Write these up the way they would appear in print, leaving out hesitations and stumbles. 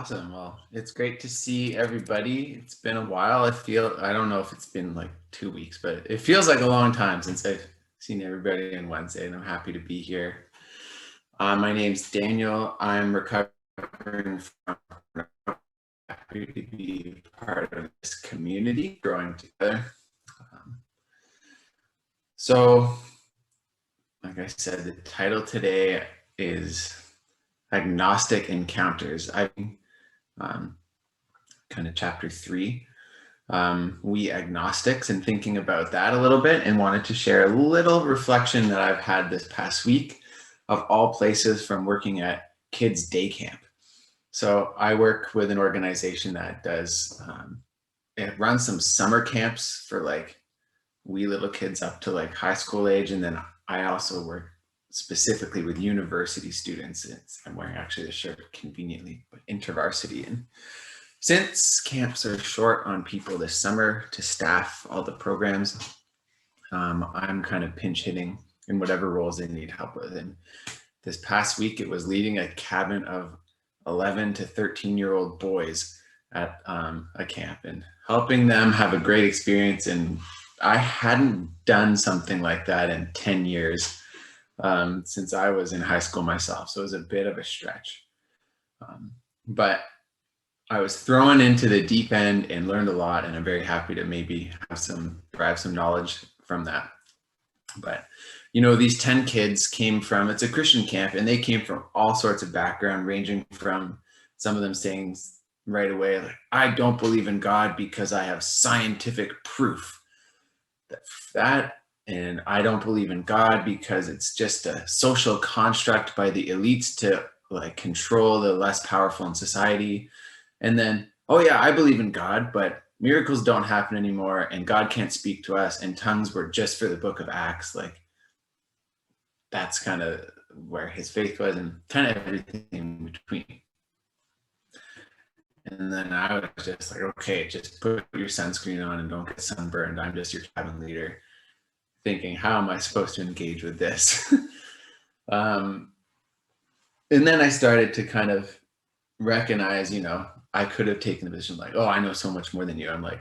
Awesome. Well, it's great to see everybody. It's been a while. I don't know if it's been like 2 weeks, but it feels like a long time since I've seen everybody on Wednesday, and I'm happy to be here. My name's Daniel. I'm recovering from happy to be part of this community growing together. Um, so, like I said, the title today is Agnostic Encounters. Kind of chapter 3. We agnostics, and thinking about that a little bit, and wanted to share a little reflection that I've had this past week, of all places, from working at kids day camp. So I work with an organization that does it runs some summer camps for like wee little kids up to like high school age, and then I also work specifically with university students. I'm wearing actually the shirt conveniently, but InterVarsity. And since camps are short on people this summer to staff all the programs, I'm kind of pinch hitting in whatever roles they need help with. And this past week, it was leading a cabin of 11 to 13-year-old boys at a camp and helping them have a great experience. And I hadn't done something like that in 10 years since I was in high school myself. So it was a bit of a stretch. But I was thrown into the deep end and learned a lot, and I'm very happy to maybe derive some knowledge from that. But these 10 kids it's a Christian camp, and they came from all sorts of background, ranging from some of them saying right away, like, I don't believe in God because I have scientific proof that, and I don't believe in God because it's just a social construct by the elites to like control the less powerful in society. And then, oh yeah, I believe in God, but miracles don't happen anymore, and God can't speak to us, and tongues were just for the book of Acts. Like, that's kind of where his faith was, and kind of everything in between. And then I was just like, okay, just put your sunscreen on and don't get sunburned. I'm just your cabin leader, thinking, how am I supposed to engage with this? And then I started to kind of recognize, I could have taken the position like, oh, I know so much more than you. I'm like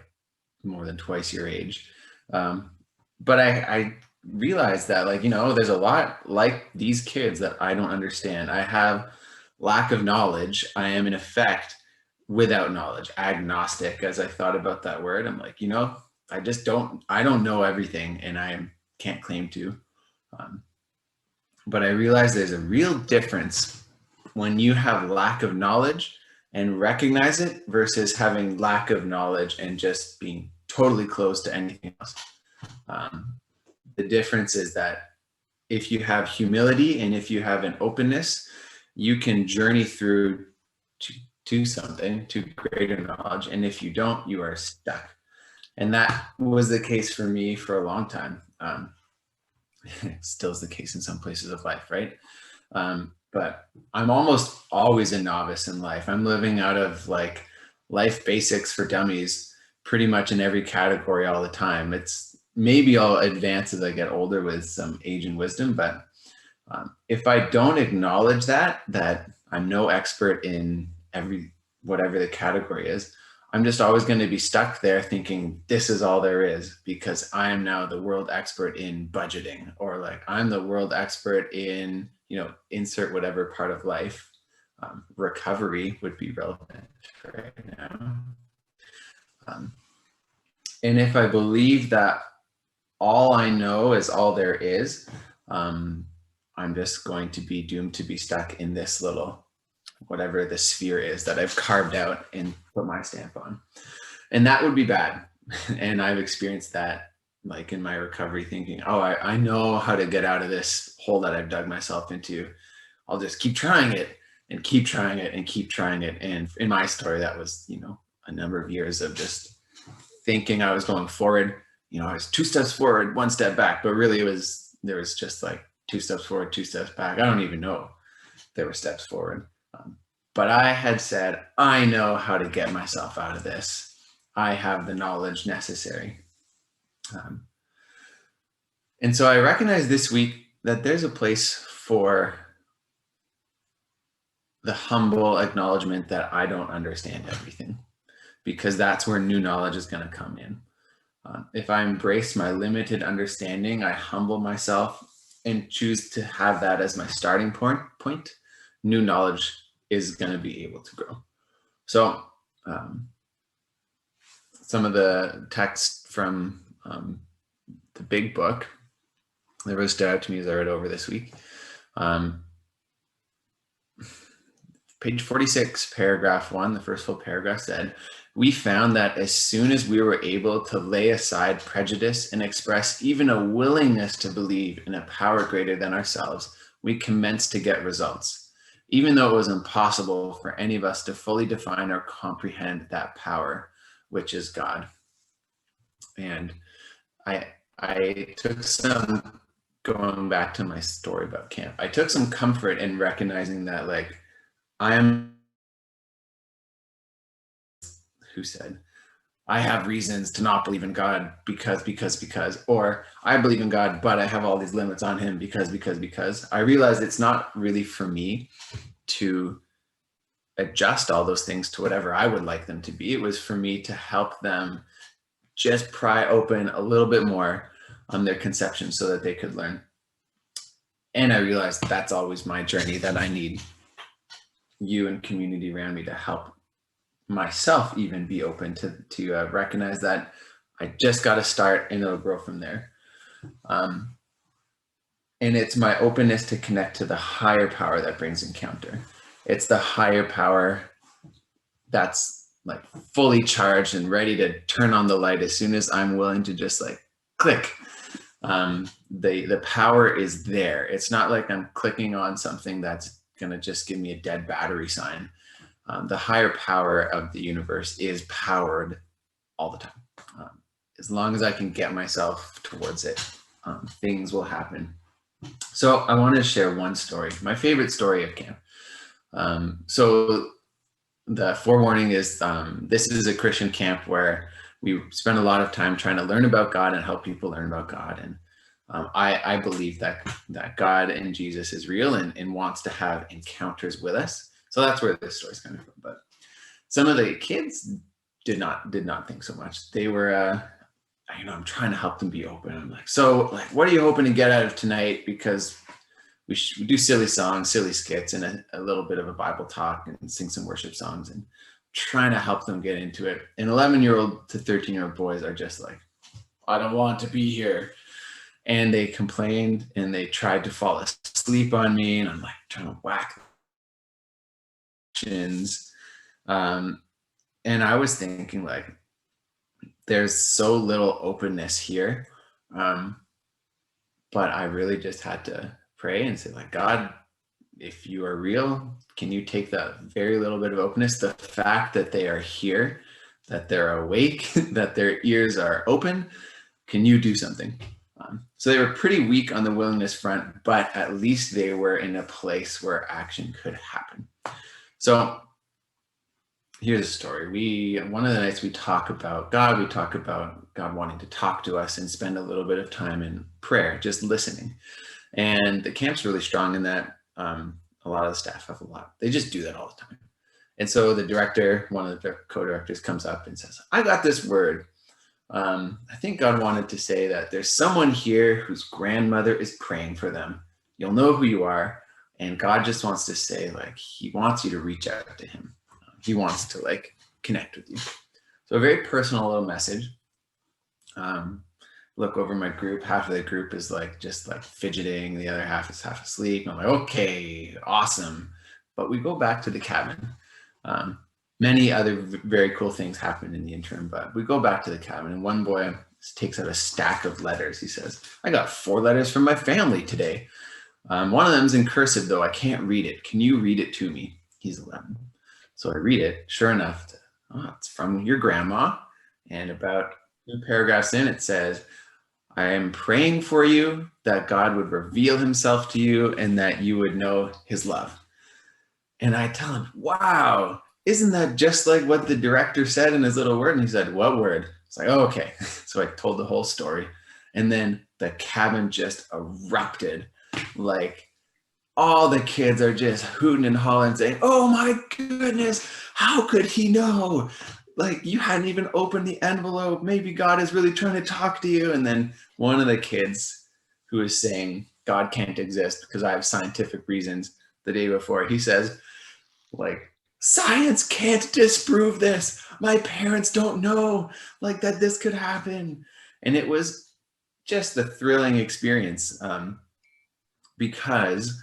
more than twice your age. But I realized that, like, there's a lot like these kids that I don't understand. I have lack of knowledge. I am in effect without knowledge, agnostic. As I thought about that word, I'm like, I don't know everything, and I can't claim to. But I realized there's a real difference when you have lack of knowledge and recognize it versus having lack of knowledge and just being totally closed to anything else. The difference is that if you have humility and if you have an openness, you can journey through to something, to greater knowledge. And if you don't, you are stuck. And that was the case for me for a long time. It still is the case in some places of life, right? But I'm almost always a novice in life. I'm living out of like life basics for dummies pretty much in every category all the time. It's maybe I'll advance as I get older with some age and wisdom, but if I don't acknowledge that I'm no expert in whatever the category is, I'm just always going to be stuck there thinking this is all there is, because I am now the world expert in budgeting, or like I'm the world expert in, insert whatever part of life. Recovery would be relevant right now. And if I believe that all I know is all there is, I'm just going to be doomed to be stuck in this little, whatever the sphere is that I've carved out and put my stamp on. And that would be bad. And I've experienced that, like in my recovery, thinking, oh, I know how to get out of this hole that I've dug myself into. I'll just keep trying it and keep trying it and keep trying it. And in my story, that was, a number of years of just thinking I was going forward. I was 2 steps forward, 1 step back, but really there was just like 2 steps forward, 2 steps back. I don't even know there were steps forward. But I had said, I know how to get myself out of this. I have the knowledge necessary. And so I recognize this week that there's a place for the humble acknowledgement that I don't understand everything, because that's where new knowledge is going to come in. If I embrace my limited understanding, I humble myself and choose to have that as my starting point, new knowledge is going to be able to grow. So some of the text from the big book that really stood out to me as I read over this week. Page 46, paragraph 1, the first full paragraph said, "We found that as soon as we were able to lay aside prejudice and express even a willingness to believe in a power greater than ourselves, we commenced to get results, even though it was impossible for any of us to fully define or comprehend that power, which is God." And I took some, going back to my story about camp, I took some comfort in recognizing that, like, who said, I have reasons to not believe in God because, or I believe in God, but I have all these limits on him because. I realized it's not really for me to adjust all those things to whatever I would like them to be. It was for me to help them just pry open a little bit more on their conception so that they could learn. And I realized that's always my journey, that I need you and community around me to help myself even be open to recognize that I just got to start and it'll grow from there. And it's my openness to connect to the higher power that brings encounter. It's the higher power that's like fully charged and ready to turn on the light as soon as I'm willing to just like click. The power is there. It's not like I'm clicking on something that's gonna just give me a dead battery sign. The higher power of the universe is powered all the time. As long as I can get myself towards it, things will happen. So I want to share one story, my favorite story of camp. So the forewarning is this is a Christian camp where we spend a lot of time trying to learn about God and help people learn about God. And I believe that God and Jesus is real and wants to have encounters with us. So that's where this story's coming from. But some of the kids did not think so much. They were, I'm trying to help them be open. I'm like, so like, what are you hoping to get out of tonight? Because we do silly songs, silly skits, and a little bit of a Bible talk and sing some worship songs and trying to help them get into it. And 11-year-old to 13-year-old boys are just like, I don't want to be here. And they complained and they tried to fall asleep on me. And I'm like trying to whack. And I was thinking, like, there's so little openness here. But I really just had to pray and say, like, God, if you are real, can you take that very little bit of openness, the fact that they are here, that they're awake, that their ears are open, can you do something? So they were pretty weak on the willingness front, but at least they were in a place where action could happen. So here's a story. One of the nights we talk about God, we talk about God wanting to talk to us and spend a little bit of time in prayer, just listening. And the camp's really strong in that. A lot of the staff have they just do that all the time. And so the director, one of the co-directors, comes up and says, I got this word. I think God wanted to say that there's someone here whose grandmother is praying for them. You'll know who you are. And God just wants to say, like, he wants you to reach out to him. He wants to like connect with you. So a very personal little message. Look over my group. Half of the group is like just like fidgeting. The other half is half asleep. I'm like, okay, awesome. But we go back to the cabin. Many other very cool things happen in the interim, but we go back to the cabin and one boy takes out a stack of letters. He says, I got 4 letters from my family today. One of them's in cursive though. I can't read it. Can you read it to me? He's 11. So I read it. Sure enough, it's from your grandma. And about 2 paragraphs in, it says, I am praying for you that God would reveal himself to you and that you would know his love. And I tell him, wow, isn't that just like what the director said in his little word? And he said, what word? It's like, oh, okay. So I told the whole story. And then the cabin just erupted. Like, all the kids are just hooting and hollering saying, oh my goodness, how could he know? Like, you hadn't even opened the envelope. Maybe God is really trying to talk to you. And then one of the kids who is saying God can't exist because I have scientific reasons, the day before, he says, like, science can't disprove this. My parents don't know like that this could happen. And it was just a thrilling experience, because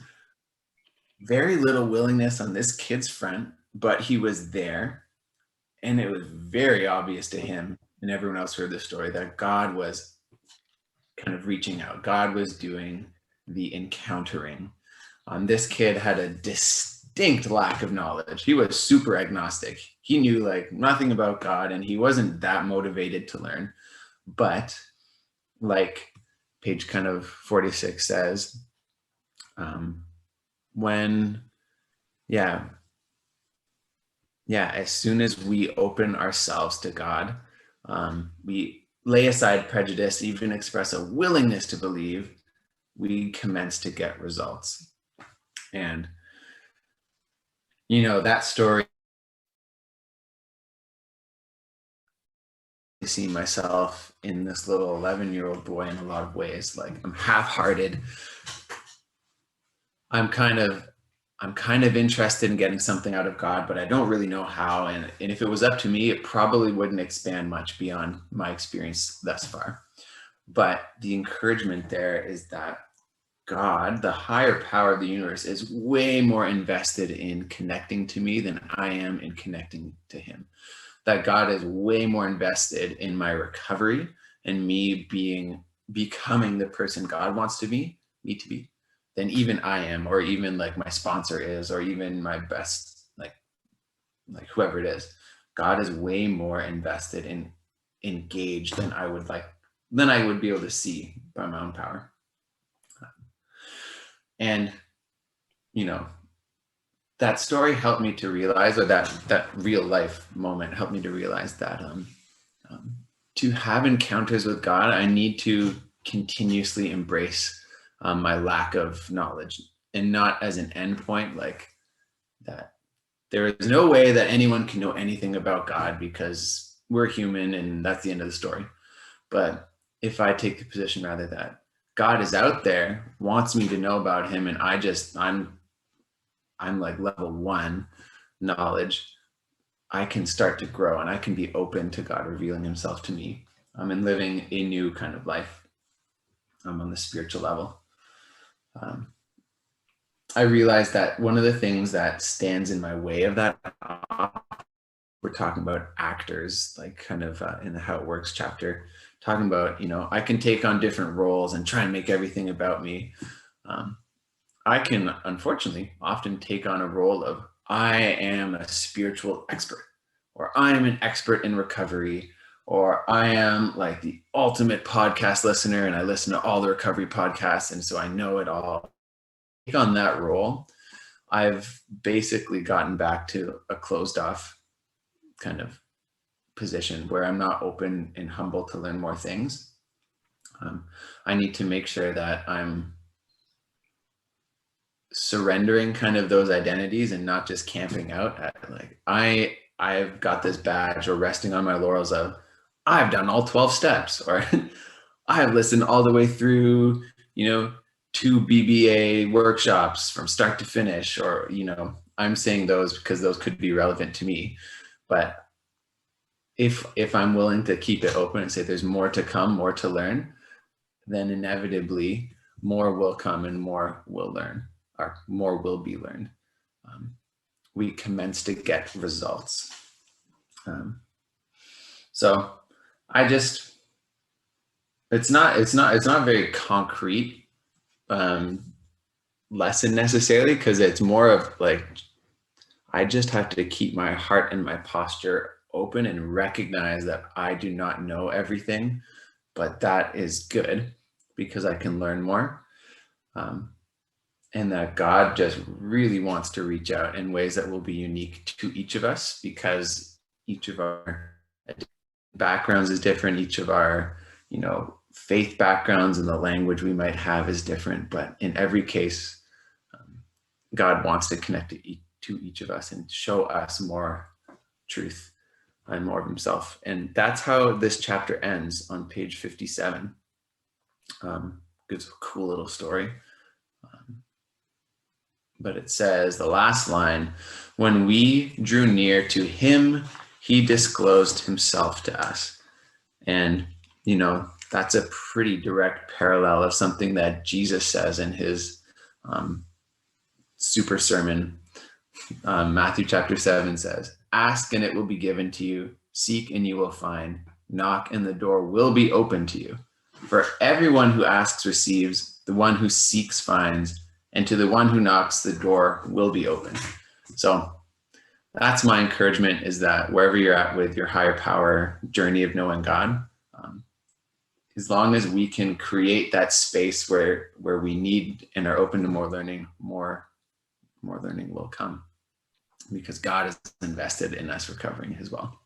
very little willingness on this kid's front, but he was there. And it was very obvious to him, and everyone else heard the story, that God was kind of reaching out. God was doing the encountering. This kid had a distinct lack of knowledge. He was super agnostic. He knew like nothing about God, and he wasn't that motivated to learn. But like page kind of 46 says, when, yeah, as soon as we open ourselves to God, we lay aside prejudice, even express a willingness to believe, we commence to get results. And, you know, that story, I see myself in this little 11-year-old boy in a lot of ways. Like, I'm half-hearted. I'm kind of interested in getting something out of God, but I don't really know how. And if it was up to me, it probably wouldn't expand much beyond my experience thus far. But the encouragement there is that God, the higher power of the universe, is way more invested in connecting to me than I am in connecting to him. That God is way more invested in my recovery and me becoming the person God wants me to be, than even I am, or even like my sponsor is, or even my best, like whoever it is. God is way more invested and engaged than I would be able to see by my own power. And, you know, that story helped me to realize, or that real life moment helped me to realize that to have encounters with God, I need to continuously embrace my lack of knowledge, and not as an endpoint, like that there is no way that anyone can know anything about God because we're human and that's the end of the story. But if I take the position rather that God is out there, wants me to know about him, and I'm like level 1 knowledge, I can start to grow and I can be open to God revealing himself to me, and living a new kind of life on the spiritual level. I realized that one of the things that stands in my way of that, we're talking about actors, like kind of in the How It Works chapter, talking about, you know, I can take on different roles and try and make everything about me. I can, unfortunately, often take on a role of, I am a spiritual expert, or I am an expert in recovery, or I am like the ultimate podcast listener and I listen to all the recovery podcasts, and so I know it all. Take on that role, I've basically gotten back to a closed off kind of position where I'm not open and humble to learn more things. I need to make sure that I'm surrendering kind of those identities and not just camping out at like, I've got this badge, or resting on my laurels of, I've done all 12 steps, or I have listened all the way through, you know, 2 BBA workshops from start to finish, or, you know, I'm saying those because those could be relevant to me. But if I'm willing to keep it open and say there's more to come, more to learn, then inevitably more will come and more will learn, or more will be learned. We commence to get results. So I just, it's not very concrete lesson necessarily, because it's more of like, I just have to keep my heart and my posture open and recognize that I do not know everything, but that is good because I can learn more. And that God just really wants to reach out in ways that will be unique to each of us, because each of our backgrounds is different. Each of our, you know, faith backgrounds and the language we might have is different. But in every case, God wants to connect to each of us and show us more truth and more of himself. And that's how this chapter ends on page 57. It's a cool little story. But it says, the last line, when we drew near to him, he disclosed himself to us. And, that's a pretty direct parallel of something that Jesus says in his super sermon. Matthew chapter 7 says, ask and it will be given to you. Seek and you will find. Knock and the door will be open to you. For everyone who asks receives, the one who seeks finds, and to the one who knocks, the door will be open. So that's my encouragement, is that wherever you're at with your higher power journey of knowing God, as long as we can create that space where we need and are open to more learning will come, because God is invested in us recovering as well.